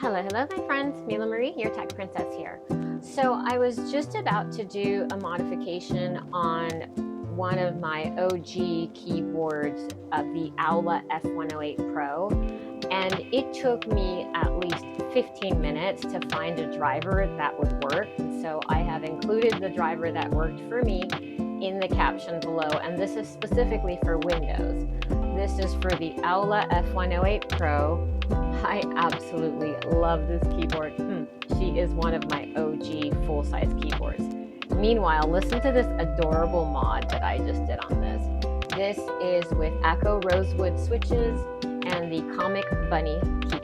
Hello my friends, Mila Marie, your tech princess here. So I was just about to do a modification on one of my OG keyboards of the AULA F108 Pro, and it took me at least 15 minutes to find a driver that would work. So I have included the driver that worked for me in the caption below, and this is specifically for Windows. This is for the AULA F108 Pro. I absolutely love this keyboard. She is one of my OG full-size keyboards. Meanwhile, listen to this adorable mod that I just did on this. This is with KBD Rosewood Switches and the Comic Bunny keycaps.